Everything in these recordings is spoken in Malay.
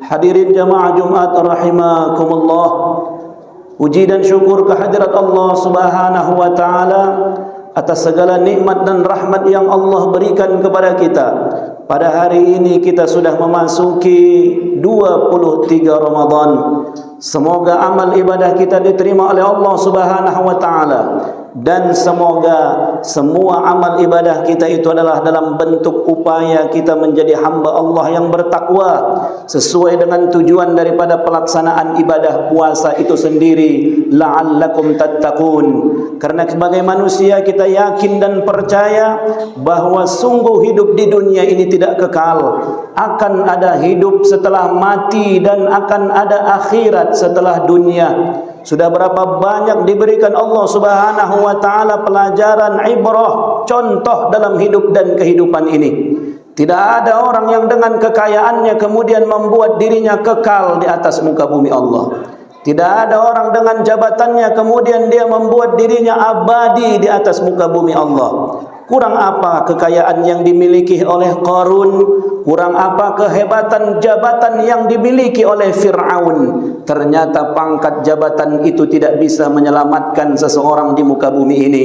Hadirin jamaah Jumat rahimakumullah. Puji dan syukur kehadirat Allah Subhanahu wa taala atas segala nikmat dan rahmat yang Allah berikan kepada kita. Pada hari ini kita sudah memasuki 23 Ramadan. Semoga amal ibadah kita diterima oleh Allah Subhanahu wa taala, dan semoga semua amal ibadah kita itu adalah dalam bentuk upaya kita menjadi hamba Allah yang bertakwa sesuai dengan tujuan daripada pelaksanaan ibadah puasa itu sendiri, la'allakum tattaqun. Karena sebagai manusia kita yakin dan percaya bahwa sungguh hidup di dunia ini tidak kekal, akan ada hidup setelah mati dan akan ada akhirat setelah dunia. Sudah berapa banyak diberikan Allah Subhanahu wa taala pelajaran, ibrah, contoh dalam hidup dan kehidupan ini. Tidak ada orang yang dengan kekayaannya kemudian membuat dirinya kekal di atas muka bumi Allah. Tidak ada orang dengan jabatannya kemudian dia membuat dirinya abadi di atas muka bumi Allah. Kurang apa kekayaan yang dimiliki oleh Qarun? Kurang apa kehebatan jabatan yang dimiliki oleh Fir'aun? Ternyata pangkat jabatan itu tidak bisa menyelamatkan seseorang di muka bumi ini.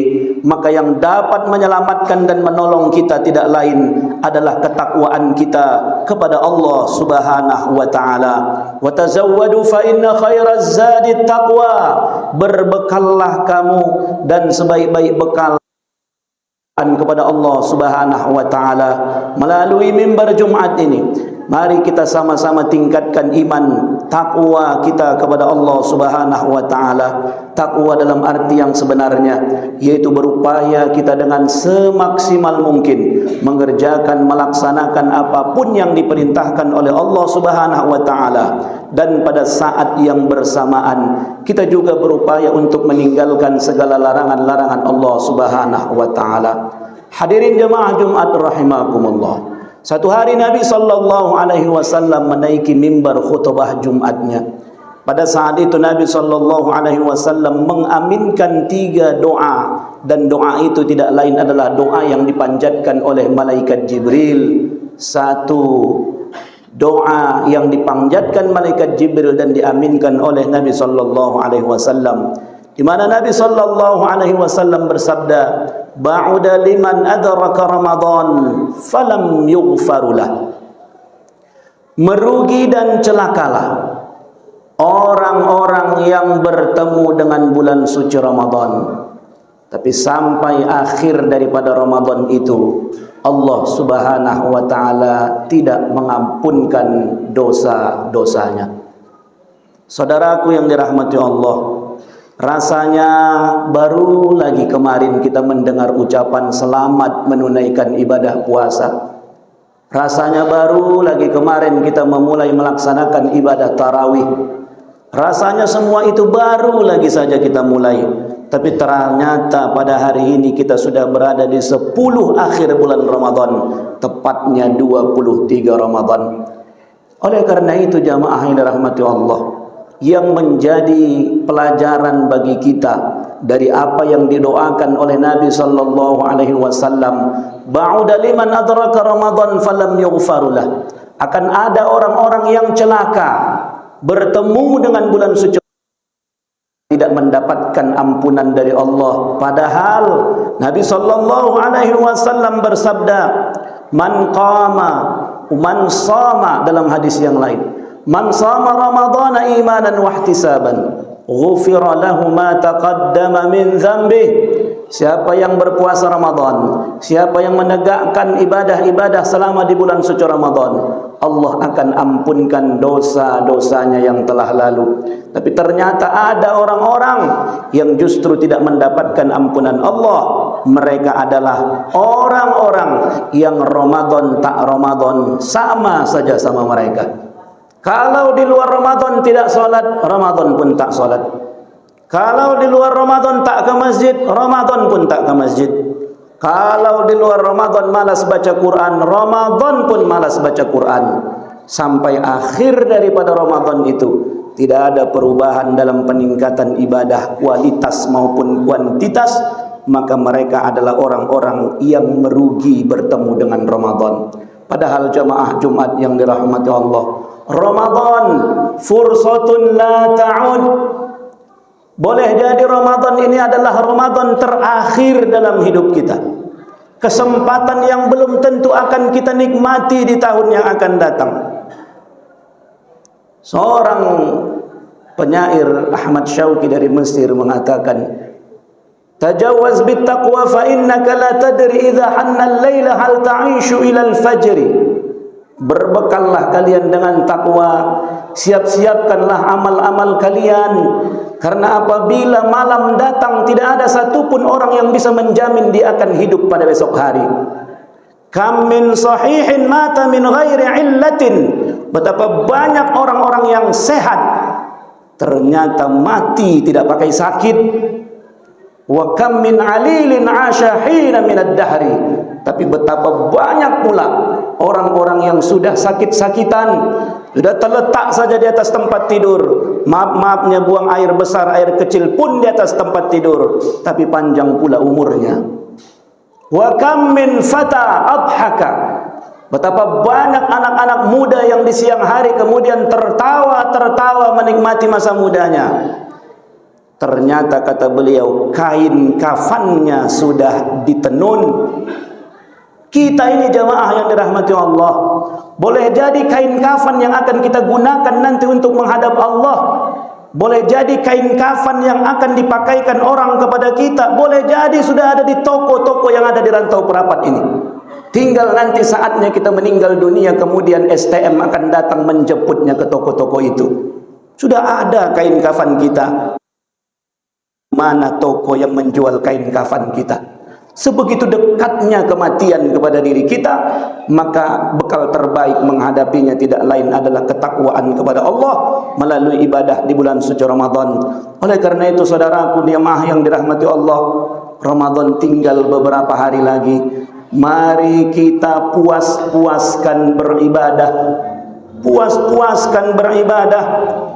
Maka yang dapat menyelamatkan dan menolong kita tidak lain adalah ketakwaan kita kepada Allah Subhanahu wa taala. Wa tazawwadu fa inna khairaz zadi taqwa. Berbekallah kamu dan sebaik-baik bekal kepada Allah Subhanahu wa taala melalui mimbar Jumat ini. Mari kita sama-sama tingkatkan iman, takwa kita kepada Allah Subhanahu wa taala. Takwa dalam arti yang sebenarnya, yaitu berupaya kita dengan semaksimal mungkin mengerjakan, melaksanakan apapun yang diperintahkan oleh Allah Subhanahu wa taala, dan pada saat yang bersamaan kita juga berupaya untuk meninggalkan segala larangan-larangan Allah Subhanahu wa taala. Hadirin jemaah Jumat rahimakumullah. Satu hari Nabi sallallahu alaihi wasallam menaiki mimbar khutbah Jumatnya. Pada saat itu Nabi sallallahu alaihi wasallam mengaminkan 3 doa, dan doa itu tidak lain adalah doa yang dipanjatkan oleh malaikat Jibril. Satu doa yang dipanjatkan malaikat Jibril dan diaminkan oleh Nabi sallallahu alaihi wasallam, di mana Nabi sallallahu alaihi wasallam bersabda, ba'uda liman adraka Ramadan falam yughfarulah. Merugi dan celakalah orang-orang yang bertemu dengan bulan suci Ramadan, tapi sampai akhir daripada Ramadan itu Allah Subhanahu wa taala tidak mengampunkan dosa-dosanya. Saudaraku yang dirahmati Allah, rasanya baru lagi kemarin kita mendengar ucapan selamat menunaikan ibadah puasa. Rasanya baru lagi kemarin kita memulai melaksanakan ibadah tarawih. Rasanya semua itu baru lagi saja kita mulai. Tapi ternyata pada hari ini kita sudah berada di 10 akhir bulan Ramadan, tepatnya 23 Ramadan. Oleh karena itu jamaah yang dirahmati Allah, yang menjadi pelajaran bagi kita dari apa yang didoakan oleh Nabi sallallahu alaihi wasallam, ba'uda liman adraka Ramadan falam yughfarulah. Akan ada orang-orang yang celaka bertemu dengan bulan suci tidak mendapatkan ampunan dari Allah. Padahal Nabi sallallahu alaihi wasallam bersabda, man qama, man sama, dalam hadis yang lain, man sama Ramadhana imanan wa ihtisaban ghufira lahu ma taqaddama min dhanbih. Siapa yang berpuasa Ramadan, siapa yang menegakkan ibadah-ibadah selama di bulan suci Ramadan, Allah akan ampunkan dosa-dosanya yang telah lalu. Tapi ternyata ada orang-orang yang justru tidak mendapatkan ampunan Allah. Mereka adalah orang-orang yang Ramadan tak Ramadan sama saja sama mereka. Kalau di luar Ramadan tidak sholat, Ramadan pun tak sholat. Kalau di luar Ramadan tak ke masjid, Ramadan pun tak ke masjid. Kalau di luar Ramadan malas baca Quran, Ramadan pun malas baca Quran. Sampai akhir daripada Ramadan itu tidak ada perubahan dalam peningkatan ibadah kualitas maupun kuantitas. Maka mereka adalah orang-orang yang merugi bertemu dengan Ramadan. Padahal jamaah Jumat yang dirahmati Allah, Ramadan fursatun la ta'ud. Boleh jadi Ramadan ini adalah Ramadan terakhir dalam hidup kita. Kesempatan yang belum tentu akan kita nikmati di tahun yang akan datang. Seorang penyair Ahmad Syauqi dari Mesir mengatakan, tajawaz bit taqwa fa innaka la tadri idza hanna al-laila hal ta'ishu ila al-fajr. Berbekallah kalian dengan takwa, siap-siapkanlah amal-amal kalian, karena apabila malam datang tidak ada satupun orang yang bisa menjamin dia akan hidup pada besok hari. Kam min sahihin mata min ghairi illatin. Betapa banyak orang-orang yang sehat ternyata mati tidak pakai sakit. Wa kam min alilin asha hina min ad-dahri. Tapi betapa banyak pula orang-orang yang sudah sakit-sakitan, sudah terletak saja di atas tempat tidur. Maaf-maafnya buang air besar, air kecil pun di atas tempat tidur, tapi panjang pula umurnya. Wa kam min fata adhaka. Betapa banyak anak-anak muda yang di siang hari kemudian tertawa-tertawa menikmati masa mudanya. Ternyata kata beliau, kain kafannya sudah ditenun. Kita ini jamaah yang dirahmati Allah, boleh jadi kain kafan yang akan kita gunakan nanti untuk menghadap Allah. Boleh jadi kain kafan yang akan dipakaikan orang kepada kita. Boleh jadi sudah ada di toko-toko yang ada di Rantau Perapat ini. Tinggal nanti saatnya kita meninggal dunia, kemudian STM akan datang menjemputnya ke toko-toko itu. Sudah ada kain kafan kita. Mana toko yang menjual kain kafan kita? Sebegitu dekatnya kematian kepada diri kita, maka bekal terbaik menghadapinya tidak lain adalah ketakwaan kepada Allah melalui ibadah di bulan suci Ramadan. Oleh karena itu saudaraku jemaah yang dirahmati Allah, Ramadan tinggal beberapa hari lagi. Mari kita puas-puaskan beribadah. Puas-puaskan beribadah.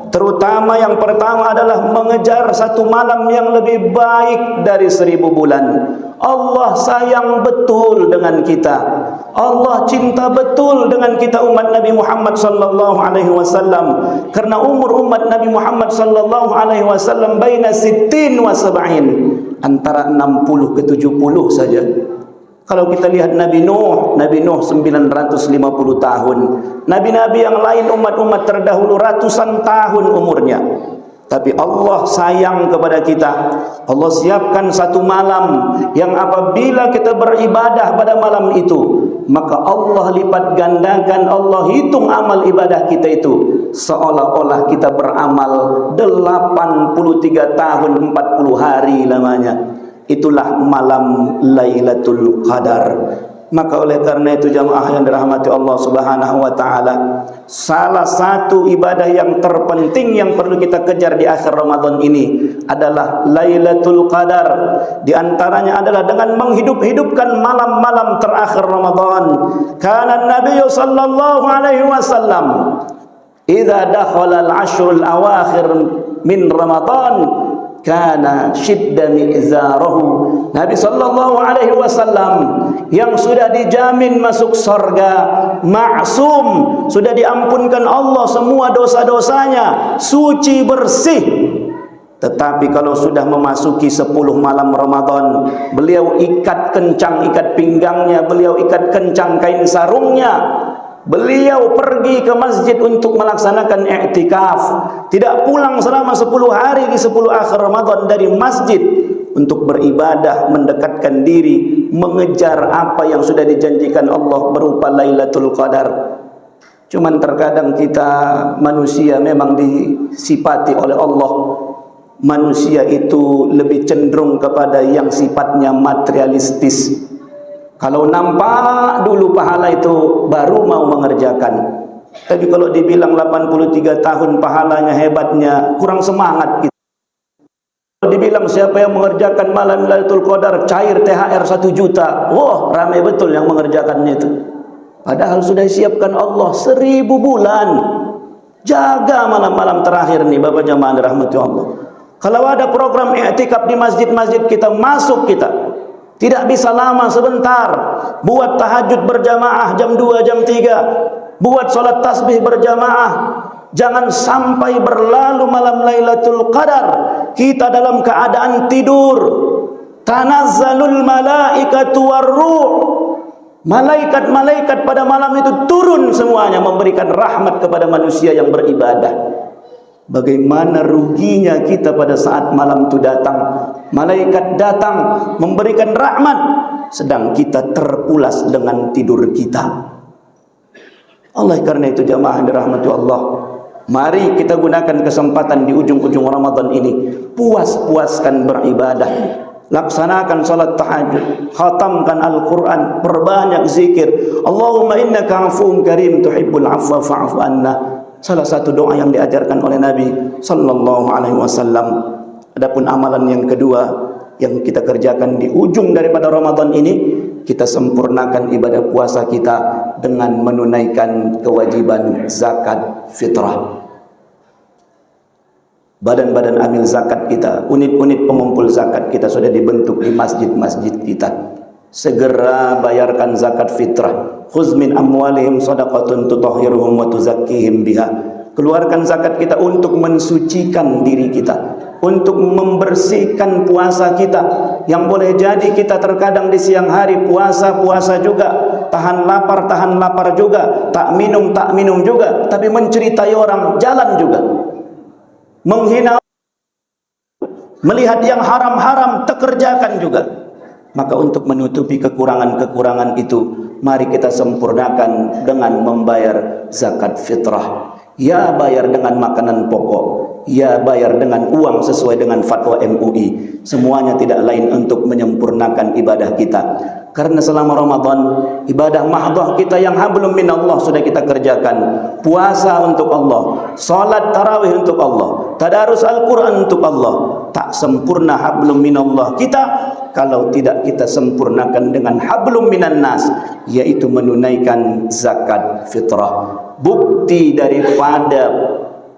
Terutama yang pertama adalah mengejar satu malam yang lebih baik dari 1000 bulan. Allah sayang betul dengan kita. Allah cinta betul dengan kita umat Nabi Muhammad sallallahu alaihi wasallam. Karena umur umat Nabi Muhammad sallallahu alaihi wasallam baina 60 wa 70, antara 60 ke 70 saja. Kalau kita lihat Nabi Nuh 950 tahun. Nabi-nabi yang lain, umat-umat terdahulu ratusan tahun umurnya. Tapi Allah sayang kepada kita. Allah siapkan satu malam yang apabila kita beribadah pada malam itu, maka Allah lipat gandakan, Allah hitung amal ibadah kita itu seolah-olah kita beramal 83 tahun 40 hari lamanya. Itulah malam Lailatul Qadar. Maka oleh karena itu jamaah yang dirahmati Allah Subhanahu wa taala, salah satu ibadah yang terpenting yang perlu kita kejar di akhir Ramadan ini adalah Lailatul Qadar. Di antaranya adalah dengan menghidup-hidupkan malam-malam terakhir Ramadan. Kana Nabi sallallahu alaihi wasallam idza dakhala al-ashrul awakhir min Ramadan kana shidda mi'zarahu. Nabi sallallahu alaihi wasallam yang sudah dijamin masuk surga, maksum, sudah diampunkan Allah semua dosa-dosanya, suci bersih. Tetapi kalau sudah memasuki 10 malam Ramadan, beliau ikat kencang ikat pinggangnya, beliau ikat kencang kain sarungnya. Beliau pergi ke masjid untuk melaksanakan i'tikaf. Tidak pulang selama 10 hari di 10 akhir Ramadan dari masjid untuk beribadah, mendekatkan diri, mengejar apa yang sudah dijanjikan Allah berupa Lailatul Qadar. Cuman terkadang kita manusia memang disifati oleh Allah, manusia itu lebih cenderung kepada yang sifatnya materialistis. Kalau nampak dulu pahala itu baru mau mengerjakan. Tapi kalau dibilang 83 tahun pahalanya hebatnya, kurang semangat kita. Kalau dibilang siapa yang mengerjakan malam Lailatul Qadar cair THR 1 juta, wah ramai betul yang mengerjakannya itu. Padahal sudah disiapkan Allah 1000 bulan. Jaga malam-malam terakhir nih Bapak jamaah dirahmati Allah. Kalau ada program i'tikaf di masjid-masjid kita, masuk kita. Tidak bisa lama, sebentar. Buat tahajud berjamaah jam 2, jam 3. buat solat tasbih berjamaah. Jangan sampai berlalu malam Lailatul Qadar kita dalam keadaan tidur. Tanazzalul malaikatu warruh, malaikat-malaikat pada malam itu turun semuanya memberikan rahmat kepada manusia yang beribadah. Bagaimana ruginya kita pada saat malam itu datang, malaikat datang memberikan rahmat, sedang kita terpulas dengan tidur kita. Oleh karena itu jamaah dirahmati Allah, mari kita gunakan kesempatan di ujung-ujung Ramadan ini, puas-puaskan beribadah, laksanakan salat tahajud, khatamkan Al-Quran, perbanyak zikir. Allahumma innaka afuwun karim tuhibbul afwa fa'fu anna. Salah satu doa yang diajarkan oleh Nabi sallallahu alaihi wasallam. Adapun amalan yang kedua yang kita kerjakan di ujung daripada Ramadan ini, kita sempurnakan ibadah puasa kita dengan menunaikan kewajiban zakat fitrah. Badan-badan amil zakat kita, unit-unit pengumpul zakat kita sudah dibentuk di masjid-masjid kita. Segera bayarkan zakat fitrah. Khuz min amwalihim shadaqatun tutahhiruhum wa tuzakkihim biha. Keluarkan zakat kita untuk mensucikan diri kita, untuk membersihkan puasa kita. Yang boleh jadi kita terkadang di siang hari puasa juga, tahan lapar juga, tak minum juga, tapi menceritai orang jalan juga, menghina, melihat yang haram-haram terkerjakan juga. Maka untuk menutupi kekurangan-kekurangan itu, mari kita sempurnakan dengan membayar zakat fitrah. Ya bayar dengan makanan pokok, ya bayar dengan uang sesuai dengan fatwa MUI. Semuanya tidak lain untuk menyempurnakan ibadah kita. Karena selama Ramadan, ibadah mahdoh kita yang hablum minallah sudah kita kerjakan. Puasa untuk Allah, salat tarawih untuk Allah, tadarus Al-Quran untuk Allah. Tak sempurna hablum minallah kita kalau tidak kita sempurnakan dengan hablum minan nas, yaitu menunaikan zakat fitrah. Bukti daripada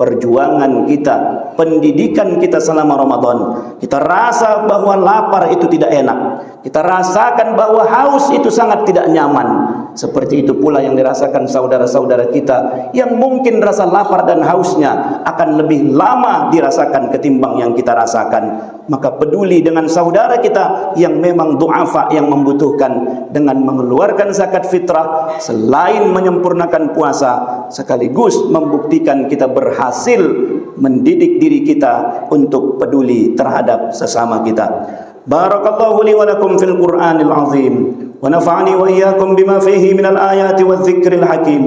perjuangan kita, pendidikan kita selama Ramadan, kita rasa bahwa lapar itu tidak enak, kita rasakan bahwa haus itu sangat tidak nyaman. Seperti itu pula yang dirasakan saudara-saudara kita yang mungkin rasa lapar dan hausnya akan lebih lama dirasakan ketimbang yang kita rasakan. Maka peduli dengan saudara kita yang memang du'afa, yang membutuhkan, dengan mengeluarkan zakat fitrah, selain menyempurnakan puasa, sekaligus membuktikan kita berhasil mendidik diri kita untuk peduli terhadap sesama kita. Barakallahu li wa lakum fil Qur'anil azim, wa nafa'ani wa iyyakum bima fihi minal ayati wadh dzikril hakim.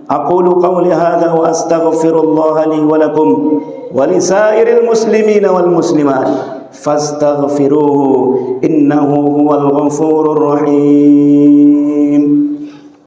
Aqulu qawli hadza wa astaghfirullaha li wa lakum wa lisairil muslimina wal muslimat fastaghfiruhu innahu huwal ghafurur rahim.